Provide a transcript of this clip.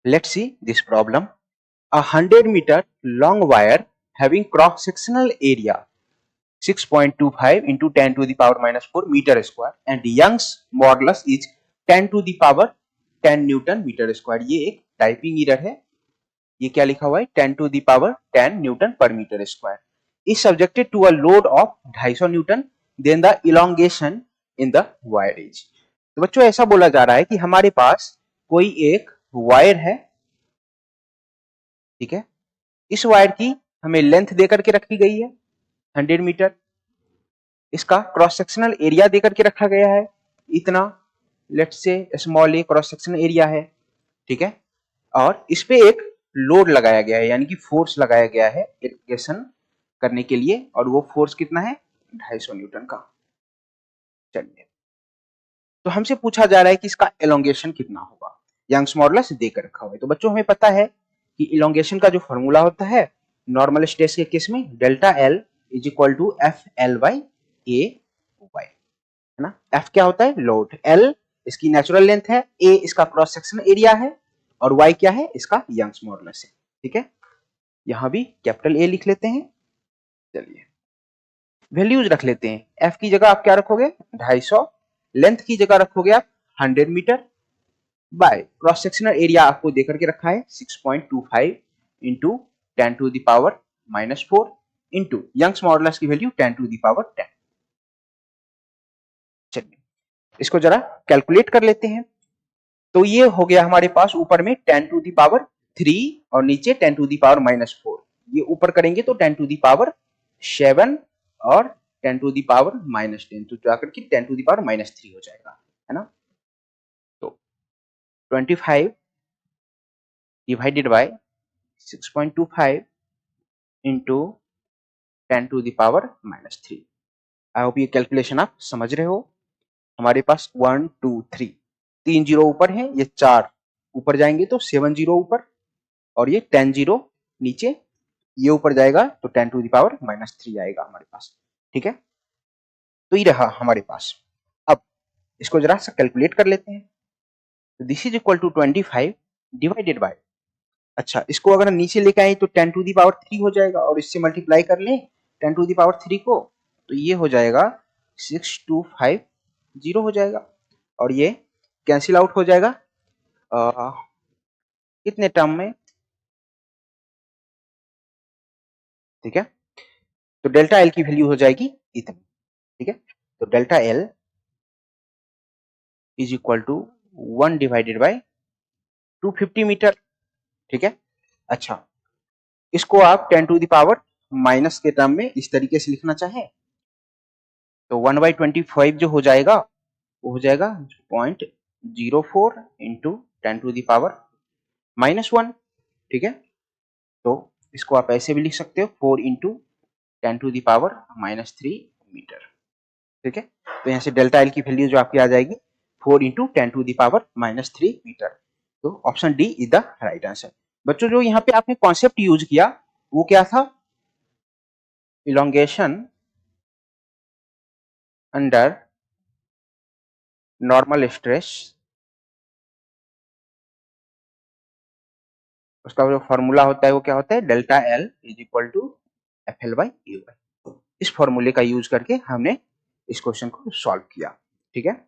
Let's see this problem. A 100-meter long wire having cross-sectional area 6.25 into 10 to the power minus 4 meter square and Young's modulus is 10 to the power 10 newton metre square. ये एक typing error है, ये क्या लिखा हुआ है 10 to the power 10 newton पर metre square is subjected to a load of 250 newton, then the elongation in the wire is। तो बच्चों ऐसा बोला जा रहा है कि हमारे पास कोई एक वायर है, ठीक है, इस वायर की हमें लेंथ देकर के रखी गई है 100 मीटर, इसका क्रॉस सेक्शनल एरिया देकर के रखा गया है इतना, let's say small A cross sectional area है, ठीक है, और इस पे एक लोड लगाया गया है यानी कि फोर्स लगाया गया है इरिगेशन करने के लिए, और वो फोर्स कितना है 250 न्यूटन का। चलिए, तो हमसे पूछा जा रहा है कि इसका एलोंगेशन कितना होगा, यंग्स मॉडुलस देकर रखा हुआ है। तो बच्चों हमें पता है कि इलोंगेशन का जो फॉर्मूला होता है नॉर्मल स्ट्रेस के केस में delta L is equal to F L by A Y, है ना। एफ क्या होता है लोड, एल इसकी नेचुरल लेंथ है, ए इसका क्रॉस सेक्शन एरिया है, और वाई क्या है इसका यंग्स मॉडुलस है, ठीक है। यहां भी कैपिटल ए लिख लेते हैं। चलिए वैल्यूज रख लेते हैं, एफ की जगह आप क्या रखोगे 250, लेंथ की जगह रखोगे आप 100 metre, by cross sectional area आपको देकर के रखा है 6.25 into 10 to the power minus 4 into Young's modulus की वैल्यू 10 टू द पावर 10। चलिए इसको जरा कैलकुलेट कर लेते हैं। तो ये हो गया हमारे पास ऊपर में 10 टू द पावर 3 और नीचे 10 टू द पावर माइनस 4, ये ऊपर करेंगे तो 10 टू द पावर 7 और 10 टू द पावर माइनस 10, तो जाकर के 10 टू द पावर माइनस 3 हो जाएगा, है ना। तो 25 divided by 6.25 into 10 to the power minus 3। I hope ये कैलकुलेशन आप समझ रहे हो। हमारे पास 1 2 3 3 जीरो ऊपर है, ये 4 ऊपर जाएंगे तो 7 जीरो ऊपर, और ये 10 जीरो नीचे, ये ऊपर जाएगा तो 10 टू द पावर माइनस 3 आएगा हमारे पास, ठीक है। तो ये रहा हमारे पास। अब इसको जरा सा कैलकुलेट कर लेते हैं। This is equal to 25 divided by, अच्छा इसको अगर नीचे लेके आए तो 10 टू दी पावर 3 हो जाएगा, और इससे मल्टीप्लाई कर लें 10 टू दी पावर 3 को, तो ये हो जाएगा 6250 हो जाएगा, और ये कैंसिल आउट हो जाएगा कितने टर्म में, ठीक है। तो डेल्टा एल की वैल्यू हो जाएगी इतनी, ठीक है। तो delta L is equal to 1 divided by 250 metre, ठीक है। अच्छा इसको आप 10 टू द पावर माइनस के टर्म में इस तरीके से लिखना चाहें तो 1/25 जो हो जाएगा वो हो जाएगा 0.04 into 10 to the power minus 1, ठीक है। तो इसको आप ऐसे भी लिख सकते हो 4 into 10 to the power minus 3 metre, ठीक है। तो यहाँ से डेल्टा एल की वैल्यू जो आपकी आ जाएगी 4 into 10 to the power minus 3 metre. तो option D is the right answer. बच्चों जो यहाँ पे आपने कॉन्सेप्ट यूज किया वो क्या था, इलोंगेशन अंडर नॉर्मल स्ट्रेस, उसका जो फॉर्मूला होता है वो क्या होता है delta L is equal to F L by U. इस फॉर्मूले का यूज करके हमने इस क्वेश्चन को सॉल्व किया, ठीक है।